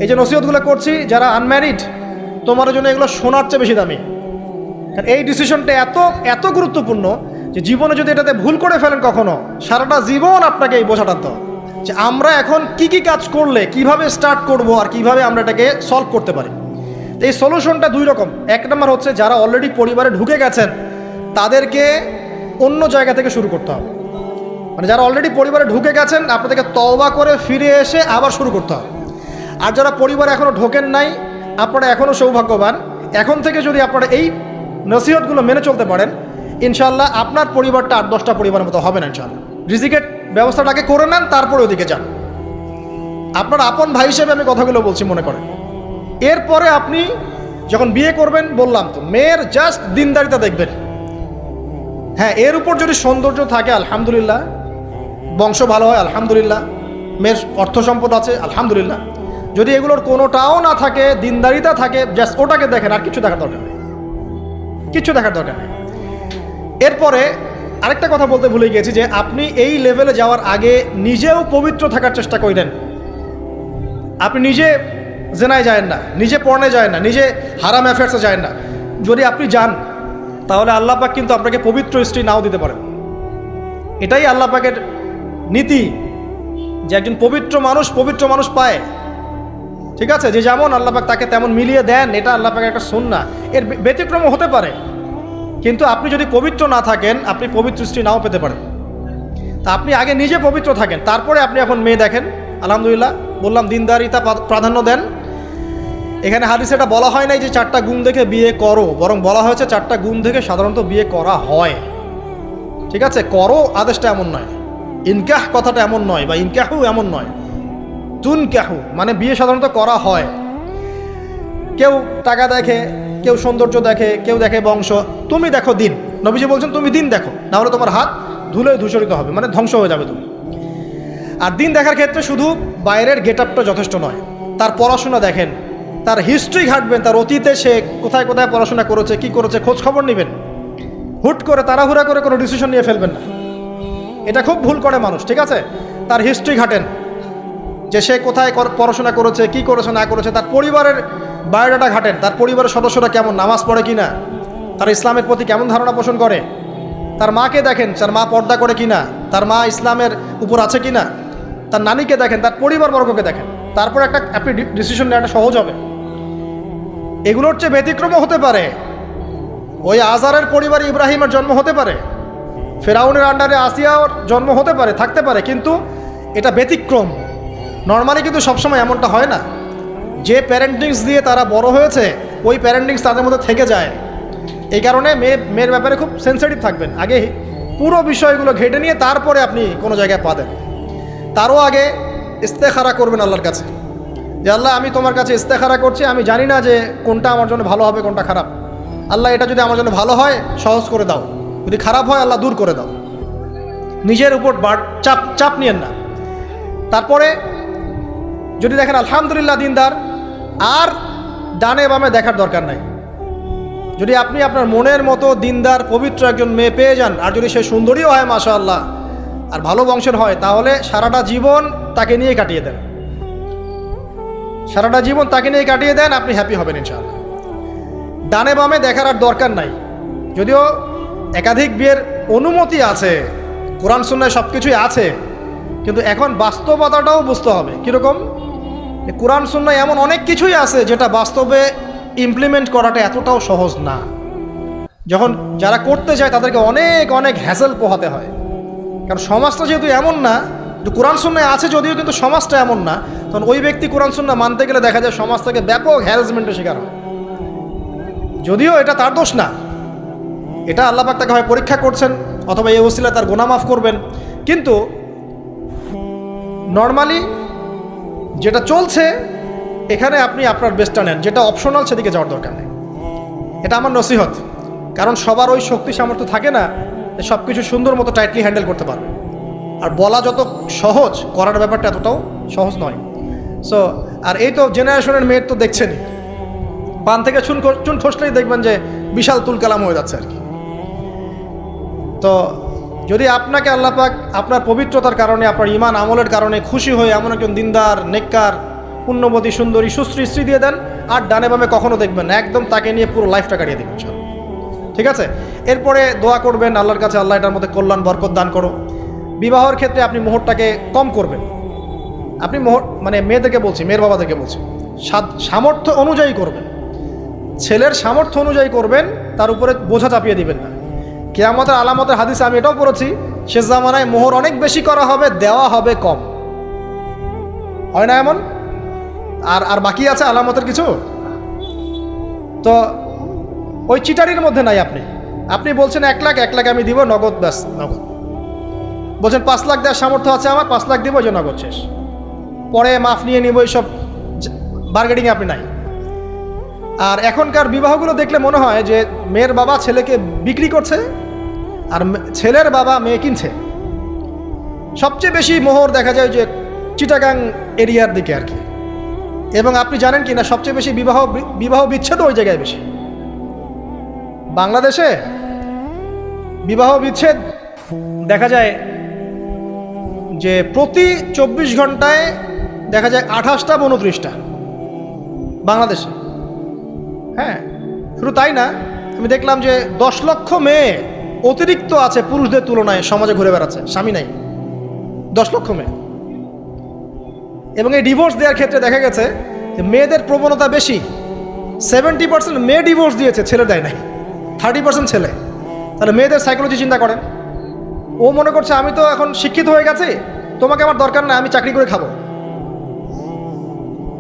এই যে নসিহতগুলো করছি, যারা আনম্যারিড, তোমার জন্য এগুলো শোনার চেয়ে বেশি দামি। কারণ এই ডিসিশনটা এত এত গুরুত্বপূর্ণ যে জীবনে যদি এটাতে ভুল করে ফেলেন কখনো, সারাটা জীবন আপনাকে এই বোঝা টানতে হবে যে আমরা এখন কি কি কাজ করলে কিভাবে স্টার্ট করব আর কিভাবে আমরা এটাকে সলভ করতে পারি। তো এই সলিউশনটা দুই রকম। এক নম্বর হচ্ছে যারা অলরেডি পরিবারে ঢুকে গেছেন তাদেরকে অন্য জায়গা থেকে শুরু করতে হবে। মানে যারা অলরেডি পরিবারে ঢুকে গেছেন আপনাদেরকে তওবা করে ফিরে এসে আবার শুরু করতে হবে। আর যারা পরিবারে এখনও ঢোকেন নাই, আপনারা এখনও সৌভাগ্যবান। এখন থেকে যদি আপনারা এই নসিহতগুলো মেনে চলতে পারেন, ইনশাল্লাহ আপনার পরিবারটা 8-10টা পরিবারের মতো হবে না ইনশাল্লাহ। রিজিকের ব্যবস্থাটাকে করে নেন, তারপরে ওদিকে যান। আপনার আপন ভাই হিসেবে আমি কথাগুলো বলছি, মনে করেন। এরপরে আপনি যখন বিয়ে করবেন, বললাম তো, মেয়ের জাস্ট দিনদারিতা দেখবেন। হ্যাঁ, এর উপর যদি সৌন্দর্য থাকে আলহামদুলিল্লাহ, বংশ ভালো হয় আলহামদুলিল্লাহ, মেয়ের অর্থ সম্পদ আছে আলহামদুলিল্লাহ। যদি এগুলোর কোনোটাও না থাকে, দিনদারিতা থাকে, জাস্ট ওটাকে দেখেন, আর কিছু দেখার দরকার নেই, কিছু দেখার দরকার নেই। এরপরে আরেকটা কথা বলতে ভুলে গিয়েছি যে আপনি এই লেভেলে যাওয়ার আগে নিজেও পবিত্র থাকার চেষ্টা করেন। আপনি নিজে জেনায় যায় না, নিজে পর্নে যায় না, নিজে হারাম অ্যাফেয়ার্সে যায় না। যদি আপনি যান তাহলে আল্লাহ পাক কিন্তু আপনাকে পবিত্র স্ত্রী নাও দিতে পারেন। এটাই আল্লাহ পাকের নীতি যে একজন পবিত্র মানুষ পায়। ঠিক আছে, যে যেমন আল্লাহ পাক তাকে তেমন মিলিয়ে দেন, এটা আল্লাহ পাকের একটা সুন্নাহ। এর ব্যতিক্রমও হতে পারে, কিন্তু আপনি যদি পবিত্র না থাকেন আপনি পবিত্র স্ত্রী নাও পেতে পারেন। তা আপনি আগে নিজে পবিত্র থাকেন, তারপরে আপনি এখন মেয়ে দেখেন। আলহামদুলিল্লাহ, বললাম দিনদারিতা প্রাধান্য দেন। এখানে হাদিসে এটা বলা হয় নাই যে 4টা গুণ দেখে বিয়ে করো, বরং বলা হয়েছে 4টা গুণ দেখে সাধারণত বিয়ে করা হয়। ঠিক আছে, করো আদেশটা এমন নয়, ইনকাহ কথাটা এমন নয়, বা ইনকাহু এমন নয়, তুনকাহু মানে বিয়ে সাধারণত করা হয়। কেউ টাকা দেখে, কেউ সৌন্দর্য দেখে, কেউ দেখে বংশ। তুমি দেখো দিন। নবীজি বলছেন তুমি দিন দেখো, না হলে তোমার হাত ধুলোয় ধূসরিত হবে, মানে ধ্বংস হয়ে যাবে তুমি। আর দিন দেখার ক্ষেত্রে শুধু বাইরের গেট আপটা যথেষ্ট নয়, তার পড়াশোনা দেখেন, তার হিস্ট্রি ঘাটবেন, তার অতীতে সে কোথায় কোথায় পড়াশোনা করেছে, কি করেছে, খোঁজ খবর নেবেন। হুট করে তাড়াহুড়া করে কোনো ডিসিশন নিয়ে ফেলবেন না, এটা খুব ভুল করে মানুষ। ঠিক আছে, তার হিস্ট্রি ঘাটেন যে সে কোথায় পড়াশোনা করেছে, কি করেছে না করেছে। তার পরিবারের বায়োডাটা ঘাটেন, তার পরিবারের সদস্যরা কেমন, নামাজ পড়ে কি না, তার ইসলামের প্রতি কেমন ধারণা পোষণ করে। তার মাকে দেখেন, তার মা পর্দা করে কি না, তার মা ইসলামের উপর আছে কি না। তার নানিকে দেখেন, তার পরিবারবর্গকে দেখেন, তারপর আপনি ডিসিশন নেওয়াটা সহজ হবে। এগুলোর চেয়ে ব্যতিক্রমও হতে পারে। ওই আজারের পরিবারে ইব্রাহিমের জন্ম হতে পারে, ফেরাউনের আন্ডারে আসিয়ার জন্ম হতে পারে, থাকতে পারে, কিন্তু এটা ব্যতিক্রম। নর্মালি কিন্তু সবসময় এমনটা হয় না। যে প্যারেন্টিংস দিয়ে তারা বড় হয়েছে, ওই প্যারেন্টিংস তাদের মধ্যে থেকে যায়। এই কারণে মেয়ের ব্যাপারে খুব সেন্সিটিভ থাকবেন। আগে পুরো বিষয়গুলো ঘেটে নিয়ে তারপরে আপনি কোনো জায়গায় পা দেন। তারও আগে ইস্তেখারা করবেন আল্লাহর কাছে, যে আল্লাহ আমি তোমার কাছে ইস্তেখারা করছি, আমি জানি না যে কোনটা আমার জন্য ভালো হবে, কোনটা খারাপ। আল্লাহ এটা যদি আমার জন্য ভালো হয় সহজ করে দাও, যদি খারাপ হয় আল্লাহ দূর করে দাও। নিজের উপর চাপ নিয়েন না। তারপরে যদি দেখেন আলহামদুলিল্লাহ দিনদার, আর ডানে বামে দেখার দরকার নাই। যদি আপনি আপনার মনের মতো দিনদার পবিত্র একজন মেয়ে পেয়ে যান, আর যদি সে সুন্দরীও হয় মাশাআল্লাহ, আর ভালো বংশের হয়, তাহলে সারাটা জীবন তাকে নিয়ে কাটিয়ে দেন, সারাটা জীবন তাকে নিয়ে কাটিয়ে দেন, আপনি হ্যাপি হবেন ইনশাআল্লাহ। ডানে বামে দেখার আর দরকার নাই। যদিও একাধিক বিয়ের অনুমতি আছে, কোরআন সুন্নাহয় সব কিছুই আছে, কিন্তু এখন বাস্তবতাটাও বুঝতে হবে। কীরকম? কোরআন সুন্নাহয় এমন অনেক কিছুই আছে যেটা বাস্তবে ইমপ্লিমেন্ট করাটা এতটাও সহজ না। যখন যারা করতে যায় তাদেরকে অনেক অনেক হ্যাসেল পোহাতে হয়, কারণ সমাজটা যেহেতু এমন না। কোরআন সুন্নাহয় আছে যদিও, কিন্তু সমাজটা এমন না। তখন ওই ব্যক্তি কোরআন সুন্নাহ মানতে গেলে দেখা যায় সমাজ থেকে ব্যাপক হ্যারাসমেন্টের শিকার হয়। যদিও এটা তার দোষ না, এটা আল্লাহ পাক তাকে হয় পরীক্ষা করছেন, অথবা এই ওসিলা তার গুনাহ মাফ করবেন। কিন্তু নর্মালি যেটা চলছে, এখানে আপনি আপনার বেস্টটা নেন, যেটা অপশনাল সেদিকে যাওয়ার দরকার নেই। এটা আমার নসিহত। কারণ সবার ওই শক্তি সামর্থ্য থাকে না সব কিছু সুন্দর মতো টাইটলি হ্যান্ডেল করতে পারবে। আর বলা যত সহজ, করার ব্যাপারটা এতটাও সহজ নয়। সো আর এই তো জেনারেশনের মেয়ের তো দেখছেনই, পান থেকে চুন খসলেই দেখবেন যে বিশাল তুলকালাম হয়ে যাচ্ছে আর কি। তো যদি আপনাকে আল্লাহ পাক আপনার পবিত্রতার কারণে, আপনার ঈমান আমলের কারণে খুশি হয়ে এমন একজন দিনদার, নেককার, পুণ্যবতী সুন্দরী সুশ্রী স্ত্রী দিয়ে দেন, আর ডানে বামে কখনো দেখবেন না, একদম তাকে নিয়ে পুরো লাইফটা কাটিয়ে দেবেন। ঠিক আছে? এরপরে দোয়া করবেন আল্লাহর কাছে, আল্লাহ এটার মধ্যে কল্যাণ বরকত দান করো। বিবাহের ক্ষেত্রে আপনি মোহরটাকে কম করবেন। আপনি মোহর মানে মেয়েদেরকে বলছি, মেয়ের বাবাদেরকে বলছি, সামর্থ্য অনুযায়ী করবেন, ছেলের সামর্থ্য অনুযায়ী করবেন, তার উপরে বোঝা চাপিয়ে দিবেন না। কিয়ামতের আলামতের হাদিসে আমি এটাও পড়েছি, শেষ জামানায় মোহর অনেক বেশি করা হবে, দেওয়া হবে কম। হয় না এমন? আর বাকি আছে আলামতের কিছু? তো ওই চিটারির মধ্যে নাই। আপনি বলছেন 1 লাখ, 1 লাখ আমি দিব নগদ, ব্যাস নগদ। বলছেন 5 লাখ দেওয়ার সামর্থ্য আছে আমার, 5 লাখ দিব, যে নগদ শেষ, পরে মাফ নিয়ে নিব, এইসব বার্গেনিংয়ে আপনি নাই। আর এখনকার বিবাহগুলো দেখলে মনে হয় যে মেয়ের বাবা ছেলেকে বিক্রি করছে, আর ছেলের বাবা মেয়ে কিনছে। সবচেয়ে বেশি মোহর দেখা যায় যে চিটাগাং এরিয়ার দিকে আর কি। এবং আপনি জানেন কি না, সবচেয়ে বেশি বিবাহ বিচ্ছেদ ওই জায়গায় বেশি। বাংলাদেশে বিবাহ বিচ্ছেদ দেখা যায় যে প্রতি 24 ঘন্টায় দেখা যায় 28টা বা 29টা বাংলাদেশে। হ্যাঁ, শুধু তাই না, আমি দেখলাম যে 10 লক্ষ মেয়ে অতিরিক্ত আছে পুরুষদের তুলনায় সমাজে ঘুরে বেড়াচ্ছে, স্বামী নাই। 10 লক্ষ মেয়ে। এবং এই ডিভোর্স দেওয়ার ক্ষেত্রে দেখা গেছে যে মেয়েদের প্রবণতা বেশি। 70% মেয়ে ডিভোর্স দিয়েছে, ছেলে দেয় নাই, 30% ছেলে। তাহলে মেয়েদের সাইকোলজি চিন্তা করেন। ও মনে করছে আমি তো এখন শিক্ষিত হয়ে গেছি, তোমাকে আমার দরকার নাই, আমি চাকরি করে খাবো।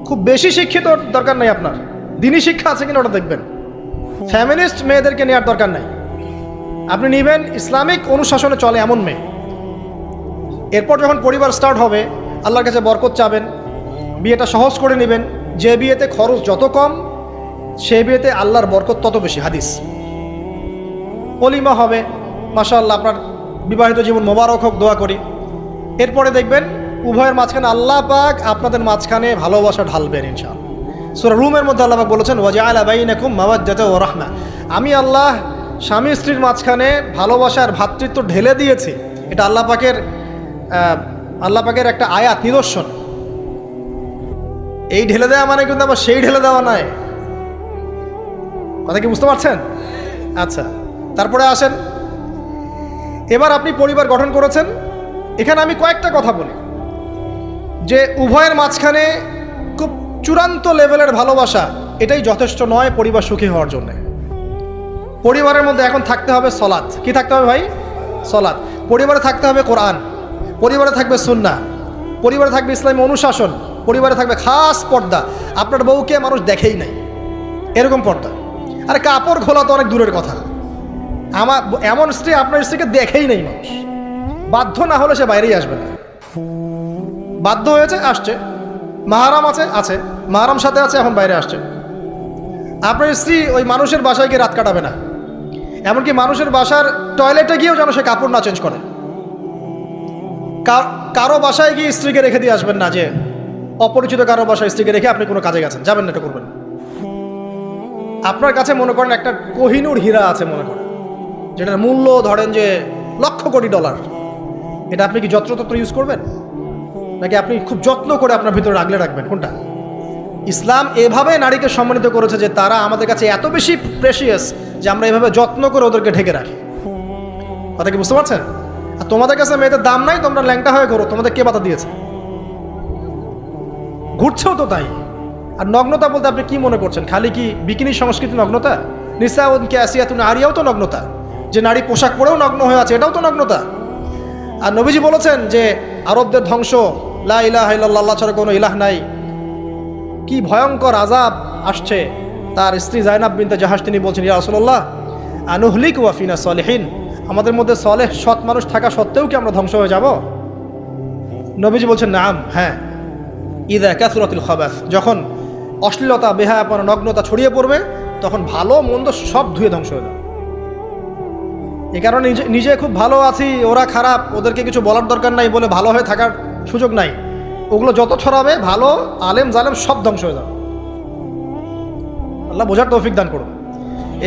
খুব বেশি শিক্ষিত দরকার নাই আপনার, দিনই শিক্ষা আছে কিনা ওটা দেখবেন। ফ্যামিলিস্ট মেয়েদেরকে নেওয়ার দরকার নাই, আপনি নেবেন ইসলামিক অনুশাসনে চলে এমন মেয়ে। এরপর যখন পরিবার স্টার্ট হবে, আল্লাহর কাছে বরকত চাবেন, বিয়েটা সহজ করে নেবেন। যে বিয়েতে খরচ যত কম, সে বিয়েতে আল্লাহর বরকত তত বেশি। হাদিস। অলিমা হবে, মাশাআল্লাহ, আপনার বিবাহিত জীবন মোবারক হোক, দোয়া করি। এরপরে দেখবেন উভয়ের মাঝখানে আল্লাহ পাক আপনাদের মাঝখানে ভালোবাসা ঢালবেন ইনশাআল্লাহ। সূরা রুমের মধ্যে আল্লাহ পাক বলেছেন, ওয়াজআলা বাইনাকুম মাওয়াদ্দাতা ওয়া রাহমা, আমি আল্লাহ স্বামী স্ত্রীর মাঝখানে ভালোবাসার ভ্রাতৃত্ব ঢেলে দিয়েছি। এটা আল্লাহ পাকের একটা আয়াত, নিদর্শন। এই ঢেলে দেওয়া মানে কিন্তু আবার সেই ঢেলে দেওয়া নয়। কথা কি বুঝতে পারছেন? আচ্ছা, তারপরে আসেন, এবার আপনি পরিবার গঠন করেছেন। এখানে আমি কয়েকটা কথা বলি যে উভয়ের মাঝখানে খুব চূড়ান্ত লেভেলের ভালোবাসা, এটাই যথেষ্ট নয় পরিবার সুখী হওয়ার জন্য। পরিবারের মধ্যে এখন থাকতে হবে সলাত। কি থাকতে হবে ভাই? সলাত। পরিবারে থাকতে হবে কোরআন, পরিবারে থাকবে সুন্নাহ, পরিবারে থাকবে ইসলামী অনুশাসন, পরিবারে থাকবে খাস পর্দা। আপনার বউকে মানুষ দেখেই নাই, এরকম পর্দা। আর কাপড় খোলা তো অনেক দূরের কথা। আমার এমন স্ত্রী আপনার স্ত্রীকে দেখেই নেই মানুষ, বাধ্য না হলে সে বাইরেই আসবে না। বাধ্য হয়েছে, আসছে, মাহারাম আছে, মাহারাম সাথে আছে, এখন বাইরে আসছে। আপনার স্ত্রী ওই মানুষের বাসায় গিয়ে রাত কাটাবে না, এমনকি মানুষের বাসার টয়লেটে গিয়েও যেন সে কাপড় না চেঞ্জ করে। কারো বাসায় গিয়ে স্ত্রীকে রেখে দিয়ে আসবেন না, যে অপরিচিত কারো বাসায় স্ত্রীকে রেখে আপনি কোনো কাজে গেছেন, যাবেন না, এটা করবেন। আপনার কাছে মনে করেন একটা কোহিনূর হীরা আছে, মনে করেন যেটার মূল্য ধরেন যে লক্ষ কোটি ডলার, এটা আপনি কি যত্রতত্র ইউজ করবেন, নাকি আপনি খুব যত্ন করে আপনার ভিতরে আগলে রাখবেন? কোনটা? ইসলাম এভাবে নারীকে সম্মানিত করেছে যে তারা আমাদের কাছে এত বেশি প্রেশিয়াস যে আমরা এভাবে যত্ন করে ওদেরকে ঢেকে রাখি। কথা কি বুঝতে পারছেন? আর তোমাদের কাছে মেয়েদের দাম নাই, তোমরা ল্যাংটা হয়ে ঘোরো, তোমাদের কে বাধা দিয়েছে? ঘুরছেও তো তাই। আর নগ্নতা বলতে আপনি কি মনে করছেন? খালি কি বিকিনি সংস্কৃতি নগ্নতা? নিসাউন কাসিয়াতুন আরিয়াও তো নগ্নতা, যে নারী পোশাক পরেও নগ্ন হয়ে আছে, এটাও তো নগ্নতা। আর নবীজি বলেছেন যে আরবদের ধ্বংস, লা ইলাহা ইল্লাল্লাহ, আল্লাহ ছাড়া কোনো ইলাহ নাই। কি ভয়ঙ্কর আযাব আসছে। তার স্ত্রী জায়নাব বিনতে জাহাশ তিনি বলছেন, ইয়া রাসূলুল্লাহ আনুহলিক ওয়া ফিনা সলিহিন, আমাদের মধ্যে সলেহ সৎ মানুষ থাকা সত্ত্বেও কি আমরা ধ্বংস হয়ে যাব? নবীজি বলছেন, নাম, হ্যাঁ। ইযা কাসরাতুল খাবাস, যখন অশ্লীলতা, বেহায়াপনা, নগ্নতা ছড়িয়ে পড়বে, তখন ভালো মন্দ সব ধুয়ে ধ্বংস হয়ে যাবে। এই কারণে নিজে খুব ভালো আছি, ওরা খারাপ, ওদেরকে কিছু বলার দরকার নাই বলে ভালো হয়ে থাকার সুযোগ নাই। ওগুলো যত ছড়াবে, ভালো আলেম জালেম সব ধ্বংস হয়ে যাবে। আল্লাহ বোঝার তৌফিক দান করুন।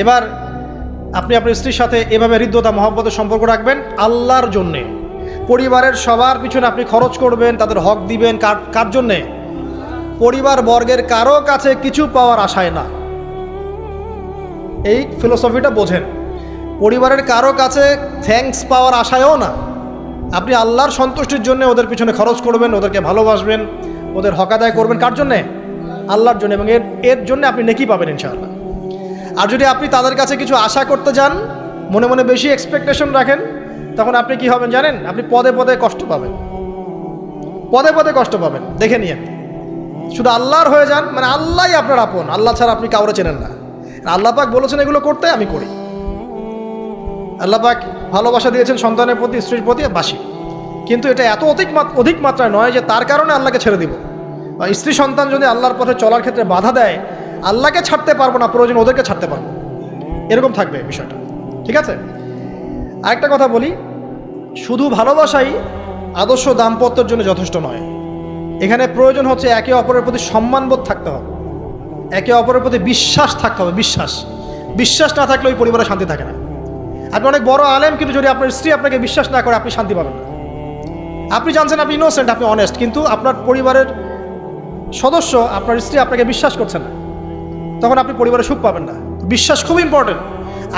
এবার আপনি আপনার স্ত্রীর সাথে এভাবে হৃদ্যতা মহব্বতের সম্পর্ক রাখবেন আল্লাহর জন্যে। পরিবারের সবার পিছনে আপনি খরচ করবেন, তাদের হক দিবেন। কার জন্যে? পরিবার বর্গের কারো কাছে কিছু পাওয়ার আশায় না। এই ফিলোসফিটা বোঝেন। পরিবারের কারো কাছে থ্যাঙ্কস পাওয়ার আশায়ও না। আপনি আল্লাহর সন্তুষ্টির জন্য ওদের পিছনে খরচ করবেন, ওদেরকে ভালোবাসবেন, ওদের হক আদায় করবেন। কার জন্যে? আল্লাহর জন্য, এবং এর জন্য আপনি নেকি পাবেন ইনশাআল্লাহ। আর যদি আপনি তাদের কাছে কিছু আশা করতে যান, মনে মনে বেশি এক্সপেকটেশন রাখেন, তখন আপনি কি হবেন জানেন? আপনি পদে পদে কষ্ট পাবেন, পদে পদে কষ্ট পাবেন। দেখে নিয়েন, শুধু আল্লাহর হয়ে যান, মানে আল্লাহই আপনার আপন, আল্লাহ ছাড়া আপনি কাউরে চেনেন না। আল্লাহ পাক বলেছেন এগুলো করতে, আমি করি। আল্লাহ পাক ভালোবাসা দিয়েছেন সন্তানের প্রতি, স্ত্রীর প্রতি, বাসি। কিন্তু এটা এত অধিক মাত্রায় নয় যে তার কারণে আল্লাহকে ছেড়ে দিব। বা স্ত্রী সন্তান যদি আল্লাহর পথে চলার ক্ষেত্রে বাধা দেয়, আল্লাহকে ছাড়তে পারবো না, প্রয়োজন ওদেরকে ছাড়তে পারবো, এরকম থাকবে বিষয়টা। ঠিক আছে? আরেকটা কথা বলি, শুধু ভালোবাসাই আদর্শ দাম্পত্যের জন্য যথেষ্ট নয়। এখানে প্রয়োজন হচ্ছে একে অপরের প্রতি সম্মানবোধ থাকতে হবে, একে অপরের প্রতি বিশ্বাস থাকতে হবে। বিশ্বাস না থাকলে ওই পরিবারে শান্তি থাকে না। আপনি অনেক বড় আলেম, কিন্তু যদি আপনার স্ত্রী আপনাকে বিশ্বাস না করে, আপনি শান্তি পাবেন না। আপনি জানছেন আপনি ইনোসেন্ট, আপনি অনেস্ট, কিন্তু আপনার পরিবারের সদস্য, আপনার স্ত্রী আপনাকে বিশ্বাস করছে না, তখন আপনি পরিবারে সুখ পাবেন না। বিশ্বাস খুব ইম্পর্টেন্ট।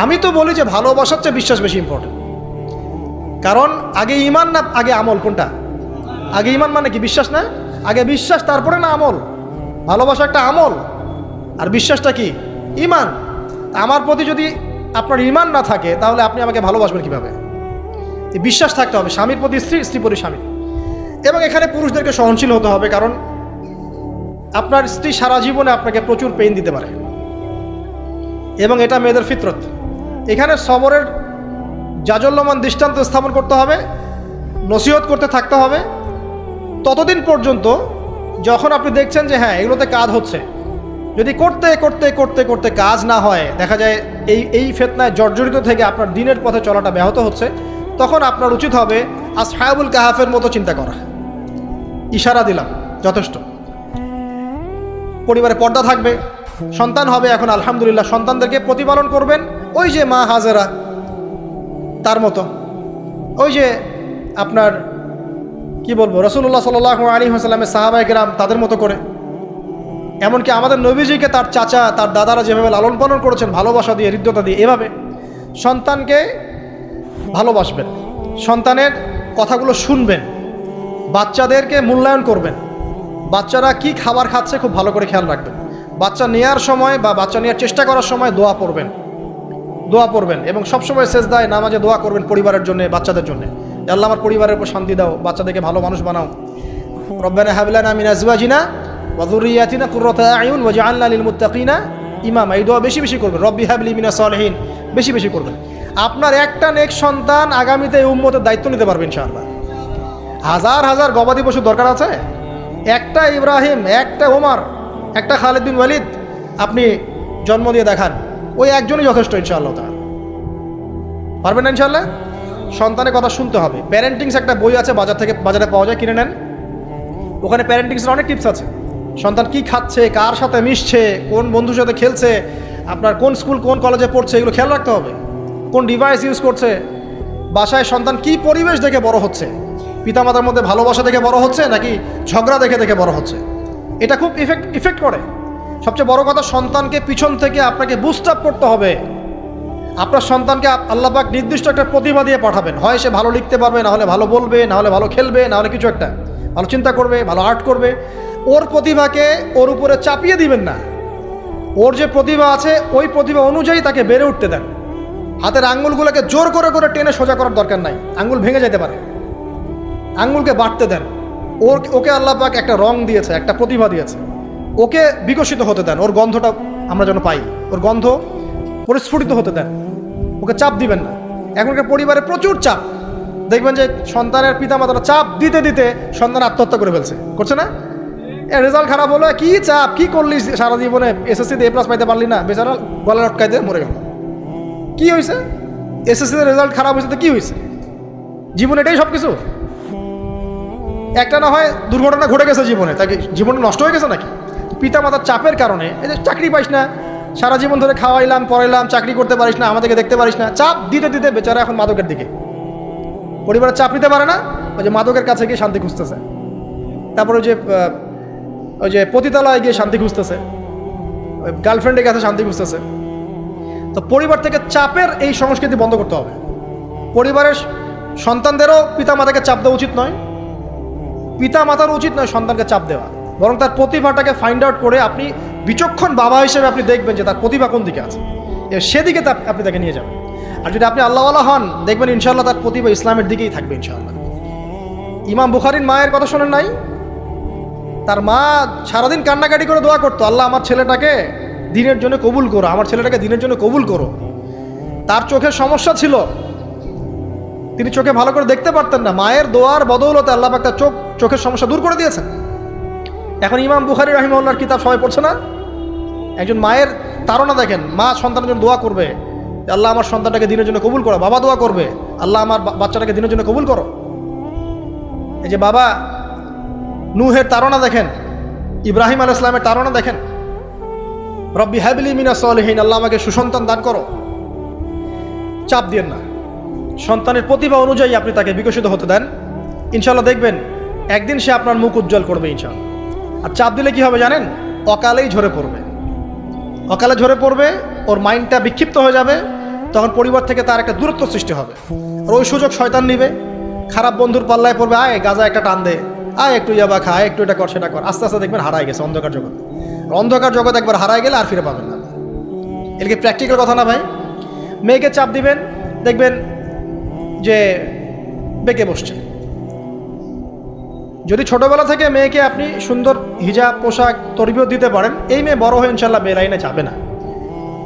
আমি তো বলি যে ভালোবাসার চেয়ে বিশ্বাস বেশি ইম্পর্টেন্ট। কারণ আগে ইমান না আগে আমল? কোনটা আগে? ইমান মানে কি? বিশ্বাস না? আগে বিশ্বাস, তারপরে না আমল? ভালোবাসা একটা আমল, আর বিশ্বাসটা কি? ইমান। আমার প্রতি যদি আপনার ইমান না থাকে, তাহলে আপনি আমাকে ভালোবাসবেন কিভাবে? বিশ্বাস থাকতে হবে, স্বামীর প্রতি স্ত্রী, স্ত্রী প্রতি স্বামী। এবং এখানে পুরুষদেরকে সহনশীল হতে হবে, কারণ আপনার স্ত্রী সারা জীবনে আপনাকে প্রচুর পেইন দিতে পারে, এবং এটা মেয়েদের ফিতরত। এখানে সবরের জাজল্যমান দৃষ্টান্ত স্থাপন করতে হবে, নসিহত করতে থাকতে হবে ততদিন পর্যন্ত যখন আপনি দেখছেন যে হ্যাঁ এগুলোতে কাজ হচ্ছে। যদি করতে করতে করতে করতে কাজ না হয়, দেখা যায় এই ফিতনায় জর্জরিত থেকে আপনার দিনের পথে চলাটা ব্যাহত হচ্ছে, তখন আপনার উচিত হবে আসহাবুল কাহাফের মতো চিন্তা করা। ইশারা দিলাম, যথেষ্ট। পরিবারে পর্দা থাকবে, সন্তান হবে, এখন আলহামদুলিল্লাহ সন্তানদেরকে প্রতিপালন করবেন ওই যে মা হাজেরা তার মতো, ওই যে আপনার কি বলবো, রাসূলুল্লাহ সাল্লাল্লাহু আলাইহি ওয়াসাল্লামের সাহাবায়ে কেরাম তাদের মতো করে। এমনকি আমাদের নবীজিকে তার চাচা, তার দাদারা যেভাবে লালন পালন করেছেন ভালোবাসা দিয়ে, হৃদ্যতা দিয়ে, এভাবে সন্তানকে ভালোবাসবেন, সন্তানের কথাগুলো শুনবেন, বাচ্চাদেরকে মূল্যায়ন করবেন, বাচ্চারা কি খাবার খাচ্ছে খুব ভালো করে খেয়াল রাখবেন। বাচ্চা নেওয়ার সময় বা বাচ্চা নেওয়ার চেষ্টা করার সময় দোয়া পড়বেন, এবং সবসময় সেজদায় নামাজে দোয়া করবেন পরিবারের জন্য, বাচ্চাদের জন্য। আল্লাহ আমার পরিবারের উপর শান্তি দাও, বাচ্চাদেরকে ভালো মানুষ বানাও। রব্বানা হাব লানা মিন আজওয়াজিনা ওয়া যুররিয়াতিনা কুররাতা আয়ুন ওয়াজআলনা লিল মুত্তাকিনা ইমামা। এই দোয়া বেশি বেশি করবেন। রব্বি হাবলি মিনাস সালিহিন বেশি বেশি করবেন। আপনার একটা নেক সন্তান আগামীতে এই উম্মতের দায়িত্ব নিতে পারবে ইনশাআল্লাহ। হাজার হাজার গবাদি পশু দরকার আছে? একটা ইব্রাহিম, একটা ওমর, একটা খালিদ বিন ওয়ালিদ আপনি জন্ম দিয়ে দেখান, ওই একজনই যথেষ্ট ইনশাআল্লাহ। তা পারবেন না ইনশাআল্লাহ? সন্তানের কথা শুনতে হবে। প্যারেন্টিংস একটা বই আছে, বাজারে পাওয়া যায়, কিনে নেন। ওখানে প্যারেন্টিংসের অনেক টিপস আছে। সন্তান কি খাচ্ছে, কার সাথে মিশছে, কোন বন্ধুর সাথে খেলছে, আপনার কোন স্কুল কোন কলেজে পড়ছে, এগুলো খেয়াল রাখতে হবে। কোন ডিভাইস ইউজ করছে, বাসায় সন্তান কি পরিবেশ দেখে বড় হচ্ছে, পিতামাতার মধ্যে ভালোবাসা দেখে বড় হচ্ছে নাকি ঝগড়া দেখে দেখে বড় হচ্ছে, এটা খুব ইফেক্ট করে। সবচেয়ে বড় কথা, সন্তানকে পিছন থেকে আপনাকে বুস্ট আপ করতে হবে। আপনার সন্তানকে আল্লাহ পাক নির্দিষ্ট একটা প্রতিভা দিয়ে পাঠাবেন। হয় সে ভালো লিখতে পারবে, না হলে ভালো বলবে, না হলে ভালো খেলবে, না হলে কিছু একটা ভালো চিন্তা করবে, ভালো আর্ট করবে। ওর প্রতিভাকে ওর উপরে চাপিয়ে দিবেন না। ওর যে প্রতিভা আছে ওই প্রতিভা অনুযায়ী তাকে বেড়ে উঠতে দেন। হাতের আঙ্গুলগুলোকে জোর করে করে টেনে সোজা করার দরকার নাই, আঙ্গুল ভেঙে যেতে পারে। আঙ্গুলকে বাড়তে দেন। ওকে আল্লাহ পাক একটা রং দিয়েছে, একটা প্রতিভা দিয়েছে, ওকে বিকশিত হতে দেন। ওর গন্ধটা আমরা যেন পাই, ওর গন্ধ পরিস্ফুটিত হতে দেন। ওকে চাপ দিবেন না। এখনকার পরিবারে প্রচুর চাপ, দেখবেন যে সন্তানের পিতামাতারা চাপ দিতে দিতে সন্তান আত্মহত্যা করে ফেলছে, করছে না? রেজাল্ট খারাপ হলো, কি চাপ, কি করলি সারা জীবনে, এসএসসিতে এ প্লাস পাইতে পারলি না, বেচারা গলা লটকাইতে মরে গেল। কি হয়েছে? এসএসসিতে রেজাল্ট খারাপ হয়েছে তো কি হয়েছে? জীবনে এটাই সব কিছু? একটা না হয় দুর্ঘটনা ঘটে গেছে জীবনে, তাকে জীবন নষ্ট হয়ে গেছে নাকি? পিতামাতার চাপের কারণে, এই যে চাকরি পাইস না, সারা জীবন ধরে খাওয়াইলাম পড়াইলাম, চাকরি করতে পারিস না, আমাদেরকে দেখতে পারিস না, চাপ দিতে দিতে বেচারা এখন মাদকের দিকে। পরিবারের চাপ নিতে পারে না, ওই যে মাদকের কাছে গিয়ে শান্তি খুঁজতেছে। তারপরে যে ওই যে পতিতালয়ে গিয়ে শান্তি খুঁজতেছে, ওই গার্লফ্রেন্ডের কাছে শান্তি খুঁজতেছে। তো পরিবার থেকে চাপের এই সংস্কৃতি বন্ধ করতে হবে। পরিবারের সন্তানদেরও পিতামাতাকে চাপ দেওয়া উচিত নয়, পিতামাতার উচিত নয় সন্তানকে চাপ দেওয়া, বরং তার প্রতিভাটাকে ফাইন্ড আউট করে আপনি বিচক্ষণ বাবা হিসেবে আপনি দেখবেন যে তার প্রতিভা কোন দিকে আছে, সেদিকে আপনি তাকে নিয়ে যাবেন। আর যদি আপনি আল্লাহওয়ালা হন, দেখবেন ইনশাআল্লাহ তার প্রতিভা ইসলামের দিকেই থাকবে ইনশাআল্লাহ। ইমাম বুখারীর মায়ের কথা শোনেন নাই? তার মা সারাদিন কান্নাকাটি করে দোয়া করতো, আল্লাহ আমার ছেলেটাকে দিনের জন্য কবুল করো, আমার ছেলেটাকে দিনের জন্য কবুল করো। তার চোখের সমস্যা ছিল, তিনি চোখে ভালো করে দেখতে পারতেন না, মায়ের দোয়ার বদৌলতে আল্লাহ পাক তার চোখের সমস্যা দূর করে দিয়েছেন। এখন ইমাম বুখারী রাহিমাহুল্লাহর কিতাব সবাই পড়ছে না? একজন মায়ের তাড়না দেখেন, মা সন্তানের জন্য দোয়া করবে, আল্লাহ আমার সন্তানটাকে দিনের জন্য কবুল করো। বাবা দোয়া করবে, আল্লাহ আমার বাচ্চাটাকে দিনের জন্য কবুল করো। এই যে বাবা নূহের তাড়না দেখেন, ইব্রাহিম আলাইহিস সালামের তাড়না দেখেন, রব্বি হাবলি মিনাস সালিহিন, আল্লাহ আমাকে সুসন্তান দান করো। চাপ দিয়েন না, সন্তানের প্রতিভা অনুযায়ী আপনি তাকে বিকশিত হতে দেন, ইনশাআল্লাহ দেখবেন একদিন সে আপনার মুখ উজ্জ্বল করবে ইনশাআল্লাহ। আর চাপ দিলে কি হবে জানেন? অকালেই ঝরে পড়বে, অকালে ঝরে পড়বে, ওর মাইন্ডটা বিক্ষিপ্ত হয়ে যাবে, তখন পরিবার থেকে তার একটা দূরত্ব সৃষ্টি হবে। আর ওই সুযোগ শয়তান নিবে, খারাপ বন্ধুর পাল্লায় পড়বে, আয় গাজা একটা টান দে, আয় একটু ইয়াবা খা, একটু এটা কর সেটা কর, আস্তে আস্তে দেখবেন হারায় গেছে অন্ধকার জগৎ। অন্ধকার জগৎ একবার হারায় গেলে আর ফিরে পাবেন না। এটা কি প্র্যাকটিক্যাল কথা না ভাই? মেয়েকে চাপ দিবেন, দেখবেন যে বেঁকে বসছে। যদি ছোটবেলা থেকে মেয়েকে আপনি সুন্দর হিজাব পোশাক তরবিয়ত দিতে পারেন, এই মেয়ে বড় হয়ে ইনশাল্লাহ বে লাইনে যাবে না।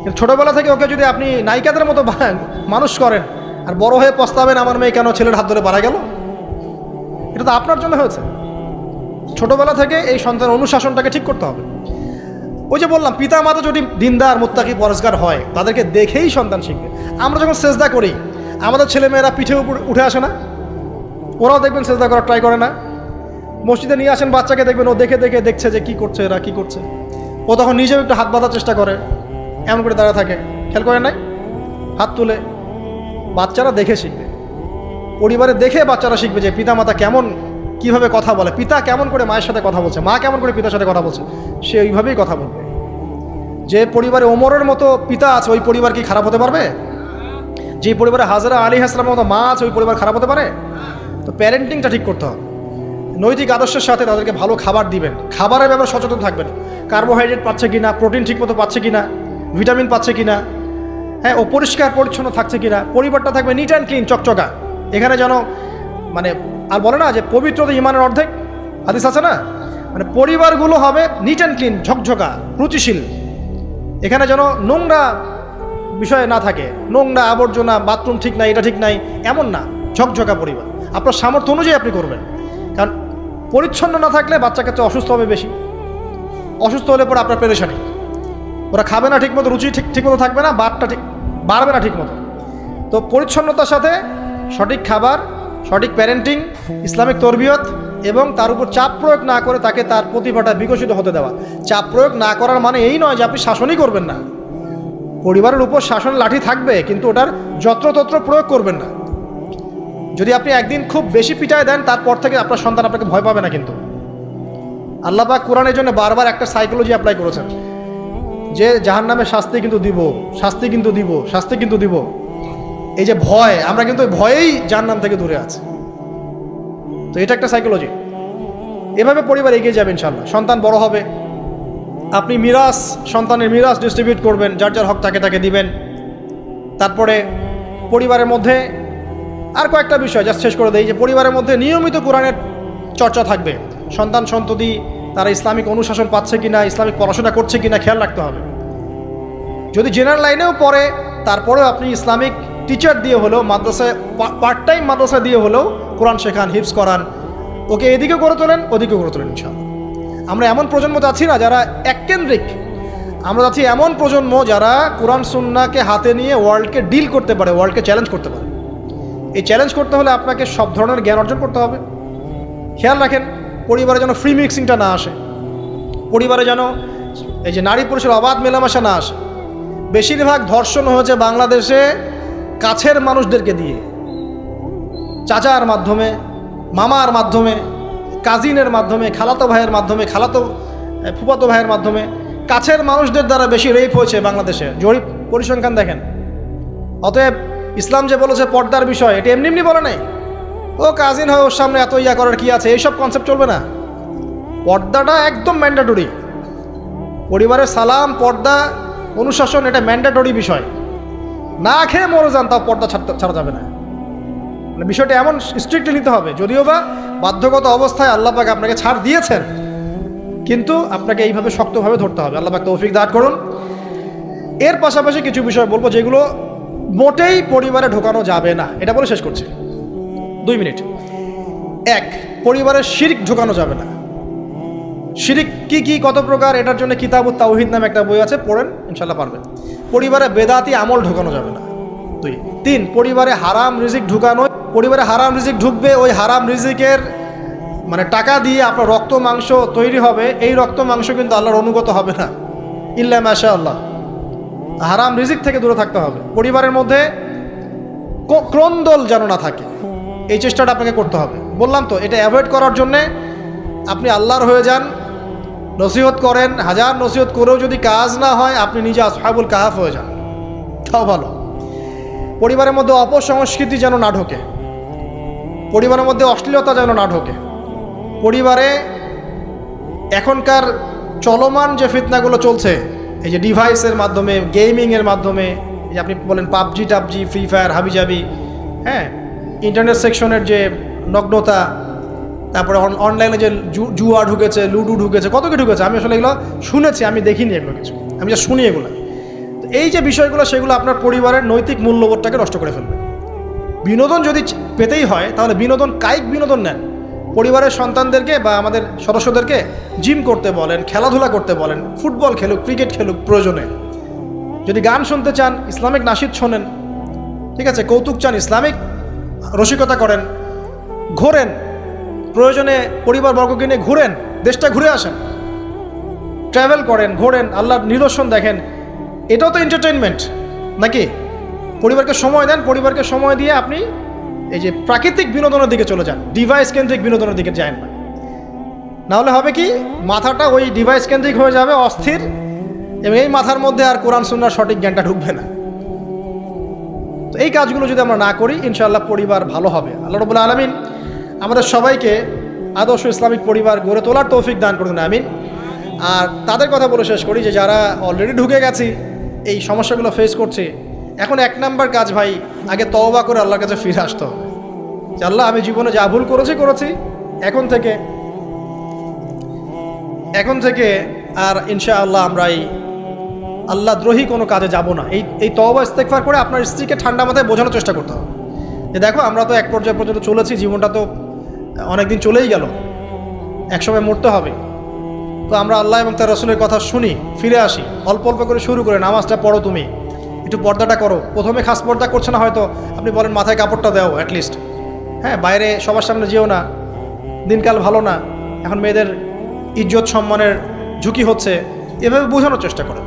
কিন্তু ছোটবেলা থেকে ওকে যদি আপনি নায়িকাদের মতো মানুষ করেন, আর বড় হয়ে পস্তাবেন আমার মেয়ে কেন ছেলের হাত ধরে মারা গেল, এটা তো আপনার জন্য হয়েছে। ছোটবেলা থেকে এই সন্তানের অনুশাসনটাকে ঠিক করতে হবে। ওই যে বললাম, পিতা মাতা যদি দিনদার মুত্তাকি পরেজগার হয়, তাদেরকে দেখেই সন্তান শিখবে। আমরা যখন সেজদা করি, আমাদের ছেলেমেয়েরা পিঠে উপরে উঠে আসে না? ওরাও দেখবেন সেজদা করার ট্রাই করে না? মসজিদে নিয়ে আসেন বাচ্চাকে, দেখবেন ও দেখে দেখে দেখছে যে কি করছে এরা, কি করছে, ও তখন নিজেও একটু হাত বাঁধার চেষ্টা করে, এমন করে দাঁড়া থাকে, খেয়াল করে নাই? হাত তুলে। বাচ্চারা দেখে শিখবে, পরিবারে দেখে বাচ্চারা শিখবে যে পিতামাতা কেমন, কিভাবে কথা বলে, পিতা কেমন করে মায়ের সাথে কথা বলছে, মা কেমন করে পিতার সাথে কথা বলছে, সে ওইভাবেই কথা বলবে। যে পরিবারে ওমরের মতো পিতা আছে, ওই পরিবার কি খারাপ হতে পারবে? যে পরিবারে হাজরা আলাইহিস সালামের মতো মা আছে, ওই পরিবার খারাপ হতে পারে? তো প্যারেন্টিংটা ঠিক করতে হবে, নৈতিক আদর্শের সাথে তাদেরকে ভালো খাবার দিবেন, খাবারের ব্যাপারে সচেতন থাকবেন, কার্বোহাইড্রেট পাচ্ছে কিনা, প্রোটিন ঠিকমতো পাচ্ছে কিনা, ভিটামিন পাচ্ছে কিনা, হ্যাঁ ও পরিষ্কার পরিচ্ছন্ন থাকছে কিনা, পরিবারটা থাকবে নিট অ্যান্ড ক্লিন, চকচকা। এখানে যেন মানে আর বলে না যে পবিত্রতা ইমানের অর্ধেক, হাদিস আছে না? মানে পরিবারগুলো হবে নিট অ্যান্ড ক্লিন, ঝকঝকা, রুচিশীল। এখানে যেন নোংরা বিষয় না থাকে, নোংরা আবর্জনা, বাথরুম ঠিক নাই, এটা ঠিক নাই, এমন না, ঝকঝকা পরিবার। আপনার সামর্থ্য অনুযায়ী আপনি করবেন, কারণ পরিচ্ছন্ন না থাকলে বাচ্চা কাচ্চা অসুস্থ হবে বেশি, অসুস্থ হলে পরে আপনার পেরেশানি, ওরা খাবে না ঠিকমতো, রুচি ঠিকমতো থাকবে না, বাতটা ঠিক বাড়বে না ঠিকমতো। তো পরিচ্ছন্নতার সাথে সঠিক খাবার, সঠিক প্যারেন্টিং, ইসলামিক তরবিয়ত, এবং তার উপর চাপ প্রয়োগ না করে তাকে তার প্রতিভাটা বিকশিত হতে দেওয়া। চাপ প্রয়োগ না করার মানে এই নয় যে আপনি শাসনই করবেন না, পরিবারের উপর শাসন লাঠি থাকবে, কিন্তু ওটার যত্রতত্র প্রয়োগ করবেন না। যদি আপনি একদিন খুব বেশি পিটায় দেন, তারপর থেকে আপনার সন্তান আপনাকে ভয় পাবে না। কিন্তু আল্লাহ পাক কোরআনের জন্য বারবার একটা সাইকোলজি অ্যাপ্লাই করেছেন যে জাহান্নামের শাস্তি কিন্তু দিব, শাস্তি কিন্তু দিব, শাস্তি কিন্তু দিব। এই যে ভয়, আমরা কিন্তু ওই ভয়েই জাহান্নাম থেকে দূরে আছি। তো এটা একটা সাইকোলজি। এভাবে পরিবার এগিয়ে যাবে ইনশাআল্লাহ। সন্তান বড় হবে, আপনি মিরাস, সন্তানের মিরাস ডিস্ট্রিবিউট করবেন, যার যার হক তাকে তাকে দিবেন। তারপরে পরিবারের মধ্যে আর কয়েকটা বিষয় জাস্ট শেষ করে দেই, যে পরিবারের মধ্যে নিয়মিত কোরআনের চর্চা থাকবে। সন্তান সন্ততি তারা ইসলামিক অনুশাসন পাচ্ছে কিনা, ইসলামিক পড়াশোনা করছে কিনা খেয়াল রাখতে হবে। যদি জেনারেল লাইনেও পড়ে, তারপরেও আপনি ইসলামিক টিচার দিয়ে হলেও, মাদ্রাসায় পার্ট টাইম মাদ্রাসা দিয়ে হলেও কোরআন শেখান, হিফজ করান, ওকে এদিকে করে তোলেন, ওদিকে করে তোলেন ইনশাআল্লাহ। আমরা এমন প্রজন্ম যাচ্ছি না যারা এককেন্দ্রিক, আমরা যাচ্ছি এমন প্রজন্ম যারা কোরআন সুন্নাহকে হাতে নিয়ে ওয়ার্ল্ডকে ডিল করতে পারে, ওয়ার্ল্ডকে চ্যালেঞ্জ করতে পারে। এই চ্যালেঞ্জ করতে হলে আপনাকে সব ধরনের জ্ঞান অর্জন করতে হবে। খেয়াল রাখেন পরিবারে যেন ফ্রি মিক্সিংটা না আসে, পরিবারে যেন এই যে নারী পুরুষের অবাধ মেলামেশা না আসে। বেশিরভাগ ধর্ষণ হয়েছে বাংলাদেশে কাছের মানুষদেরকে দিয়ে, চাচার মাধ্যমে, মামার মাধ্যমে, কাজিনের মাধ্যমে, খালাতো ভাইয়ের মাধ্যমে, খালাতো ফুফাতো ভাইয়ের মাধ্যমে, কাছের মানুষদের দ্বারা বেশি রেপ হয়েছে বাংলাদেশে, জরিপ পরিসংখ্যান দেখেন। অতএব ইসলাম যে বলেছে পর্দার বিষয়, এটা এমনি এমনি বলে নাই ও কাজিন হয় ওর সামনে এত ইয়া করার কি আছে, এইসব কনসেপ্ট চলবে না। পর্দাটা একদম ম্যান্ডেটরি। পরিবারের সালাম, পর্দা, অনুশাসন, এটা ম্যান্ডেটরি বিষয়। না খেয়ে মরে যান তাও পর্দা ছাড়া যাবে না। মানে বিষয়টা এমন স্ট্রিক্টলি নিতে হবে, যদিও বা বাধ্যগত অবস্থায় আল্লাহ পাক আপনাকে ছাড় দিয়েছেন, কিন্তু আপনাকে এইভাবে শক্তভাবে ধরতে হবে। আল্লাহ পাক তৌফিক দান করুন। এর পাশাপাশি কিছু বিষয় বলবো যেগুলো মোটেই পরিবারে ঢোকানো যাবে না, এটা বলে শেষ করছি, 2 মিনিট। 1, পরিবারের শিরক ঢোকানো যাবে না। শিরক কি কি, কত প্রকার, এটার জন্য কিতাবুত তাওহীদ নামে একটা বই আছে, পড়েন, ইনশাল্লাহ পারবেন। পরিবারে বেদাতি আমল ঢোকানো যাবে না। 2, 3, পরিবারে হারাম রিজিক ঢুকানো। পরিবারে হারাম রিজিক ঢুকবে, ওই হারাম রিজিকের মানে টাকা দিয়ে আপনার রক্ত মাংস তৈরি হবে, এই রক্ত মাংস কিন্তু আল্লাহর অনুগত হবে না, ইল্লা মাশাআল্লাহ। হারাম রিজিক থেকে দূরে থাকতে হবে। পরিবারের মধ্যে ক্রন্দল যেন না থাকে, এই চেষ্টাটা আপনাকে করতে হবে। বললাম তো, এটা অ্যাভয়েড করার জন্যে আপনি আল্লাহর হয়ে যান, নসিহত করেন, হাজার নসিহত করেও যদি কাজ না হয়, আপনি নিজে আসহাবুল কাহাফ হয়ে যান, তাও ভালো। পরিবারের মধ্যে অপসংস্কৃতি যেন না ঢোকে, পরিবারের মধ্যে অশ্লীলতা যেন না ঢোকে। পরিবারে এখনকার চলমান যে ফিতনাগুলো চলছে, এই যে ডিভাইসের মাধ্যমে, গেমিংয়ের মাধ্যমে, এই যে আপনি বলেন পাবজি টাবজি, ফ্রি ফায়ার, হাবিজাবি, হ্যাঁ, ইন্টারনেট সেকশনের যে নগ্নতা, তারপরে অনলাইনে যে জুয়া ঢুকেছে, লুডু ঢুকেছে, কত কি ঢুকেছে, আমি আসলে এগুলো শুনেছি, আমি দেখিনি এগুলো কিছু, আমি যা শুনি এগুলো। তো এই যে বিষয়গুলো, সেগুলো আপনার পরিবারের নৈতিক মূল্যবোধটাকে নষ্ট করে ফেলবে। বিনোদন যদি পেতেই হয়, তাহলে বিনোদন, কায়িক বিনোদন নেন। পরিবারের সন্তানদেরকে বা আমাদের সদস্যদেরকে জিম করতে বলেন, খেলাধুলা করতে বলেন, ফুটবল খেলুক, ক্রিকেট খেলুক প্রয়োজনে। যদি গান শুনতে চান, ইসলামিক নাশিদ শোনেন, ঠিক আছে, কৌতুক চান, ইসলামিক রসিকতা করেন, ঘোরেন, প্রয়োজনে পরিবারবর্গকে নিয়ে ঘুরেন, দেশটা ঘুরে আসেন, ট্রাভেল করেন, ঘোরেন, আল্লাহর নিদর্শন দেখেন, এটাও তো এন্টারটেইনমেন্ট নাকি? পরিবারকে সময় দেন, পরিবারকে সময় দিয়ে আপনি এই যে প্রাকৃতিক বিনোদনের দিকে চলে যান, ডিভাইস কেন্দ্রিক বিনোদনের দিকে যান না। নাহলে হবে কি, মাথাটা ওই ডিভাইস কেন্দ্রিক হয়ে যাবে, অস্থির, এবং এই মাথার মধ্যে আর কোরআন সুন্নাহর সঠিক জ্ঞানটা ঢুকবে না। তো এই কাজগুলো যদি আমরা না করি, ইনশাআল্লাহ পরিবার ভালো হবে। আল্লাহ রাব্বুল আলামিন আমাদের সবাইকে আদর্শ ইসলামিক পরিবার গড়ে তোলার তৌফিক দান করুন, আমিন। আর তাদের কথা বলে শেষ করি যে যারা অলরেডি ঢুকে গেছি, এই সমস্যাগুলো ফেস করছে, এখন 1 নাম্বার কাজ ভাই, আগে তওবা করে আল্লাহর কাছে ফিরে আসতে হবে যে আল্লাহ, আমি জীবনে যা ভুল করেছি, এখন থেকে আর ইনশাআল্লাহ আমরা এই আল্লাহ দ্রোহী কোনো কাজে যাব না। এই তওবা ইস্তেগফার করে আপনার স্ত্রীকে ঠান্ডা মাথায় বোঝানোর চেষ্টা করতে হবে যে দেখো, আমরা তো এক পর্যায় পর্যন্ত চলেছি, জীবনটা তো অনেকদিন চলেই গেল, একসময় মরতে হবে। তো আমরা আল্লাহ এবং তার রাসূলের কথা শুনি, ফিরে আসি, অল্প অল্প করে শুরু করে নামাজটা পড়ো, তুমি একটু পর্দাটা করো। প্রথমে খাস পর্দা করছে না হয়তো, আপনি বলেন মাথায় কাপড়টা দাও অ্যাটলিস্ট, হ্যাঁ, বাইরে সবার সামনে যেও না, দিনকাল ভালো না, এখন মেয়েদের ইজ্জত সম্মানের ঝুঁকি হচ্ছে, এভাবে বোঝানোর চেষ্টা করেন।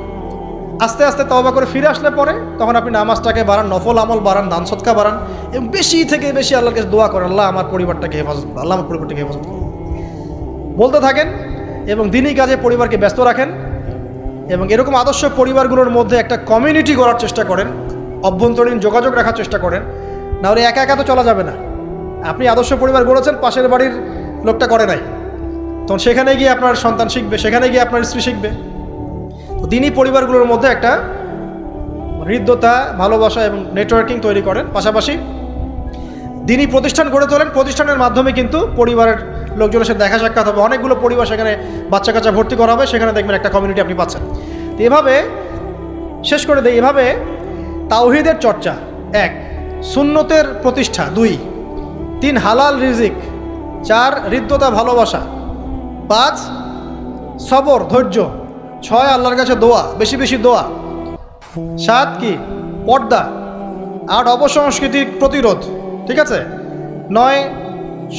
আস্তে আস্তে তওবা করে ফিরে আসলে পরে তখন আপনি নামাজটাকে বাড়ান, নফল আমল বাড়ান, দান সদকা বাড়ান, এবং বেশি থেকে বেশি আল্লাহর কাছে দোয়া করেন, আল্লাহ আমার পরিবারটাকে হেফাজত করুন, আল্লাহ আমার পরিবারটাকে হেফাজত করুন, বলতে থাকেন। এবং দিনই কাজে পরিবারকে ব্যস্ত রাখেন, এবং এরকম আদর্শ পরিবারগুলোর মধ্যে একটা কমিউনিটি গড়ার চেষ্টা করেন, অভ্যন্তরীণ যোগাযোগ রাখার চেষ্টা করেন। নাহলে একা একা তো চলা যাবে না। আপনি আদর্শ পরিবার গড়েছেন, পাশের বাড়ির লোকটা করে নাই, তখন সেখানে গিয়ে আপনার সন্তান শিখবে, সেখানে গিয়ে আপনার স্ত্রী শিখবে। তো দিনই পরিবারগুলোর মধ্যে একটা হৃদ্যতা, ভালোবাসা এবং নেটওয়ার্কিং তৈরি করেন। পাশাপাশি দিনই প্রতিষ্ঠান গড়ে তোলেন, প্রতিষ্ঠানের মাধ্যমে কিন্তু পরিবারের লোকজনের সাথে দেখা সাক্ষাৎ হবে, অনেকগুলো পরিবার সেখানে বাচ্চা কাচ্চা ভর্তি করা হবে, সেখানে দেখবেন একটা কমিউনিটি আপনি পাচ্ছেন। তো এভাবে শেষ করে দেয়, এভাবে তাওহীদের চর্চা 1, সুন্নতের প্রতিষ্ঠা 2, 3 হালাল রিজিক, 4 হৃদ্যতা ভালোবাসা, 5 সবর ধৈর্য, 6 আল্লাহর কাছে দোয়া, বেশি বেশি দোয়া, 7 কি পর্দা, 8 অপসংস্কৃতির প্রতিরোধ, ঠিক আছে, 9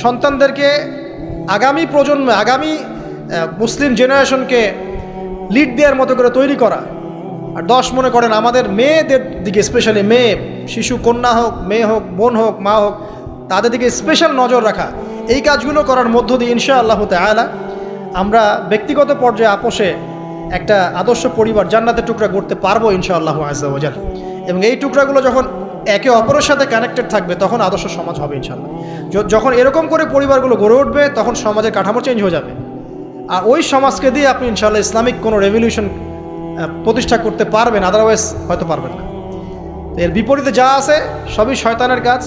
সন্তানদেরকে আগামী প্রজন্মে, আগামী মুসলিম জেনারেশনকে লিড দেওয়ার মতো করে তৈরি করা, আর 10 মনে করেন আমাদের মেয়েদের দিকে, স্পেশালি মেয়ে শিশু, কন্যা হোক, মেয়ে হোক, বোন হোক, মা হোক, তাদের দিকে স্পেশাল নজর রাখা। এই কাজগুলো করার মধ্য দিয়ে ইনশাআল্লাহ তাআলা আমরা ব্যক্তিগত পর্যায়ে আপোষে একটা আদর্শ পরিবার জান্নাতের টুকরা গড়তে পারবো ইনশাআল্লাহ আযজা ওয়া জাল। এবং এই টুকরাগুলো যখন একে অপরের সাথে কানেক্টেড থাকবে তখন আদর্শ সমাজ হবে ইনশাআল্লাহ। যখন এরকম করে পরিবারগুলো গড়ে উঠবে তখন সমাজের কাঠামো চেঞ্জ হয়ে যাবে। আর ওই সমাজকে দিয়ে আপনি ইনশাআল্লাহ ইসলামিক কোনো রেভলিউশন প্রতিষ্ঠা করতে পারবেন, আদারওয়াইজ হয়তো পারবেন না। তো এর বিপরীতে যা আছে সবই শয়তানের কাজ,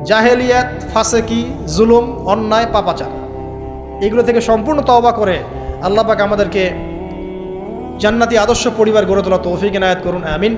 জাহেলিয়াত, ফাসেকি, জুলুম, অন্যায়, পাপাচার। এগুলো থেকে সম্পূর্ণ তওবা করে আল্লাহ পাক আমাদেরকে জান্নাতি আদর্শ পরিবার গড়ে তোলা তৌফিক এনায়েত করুন, আমিন।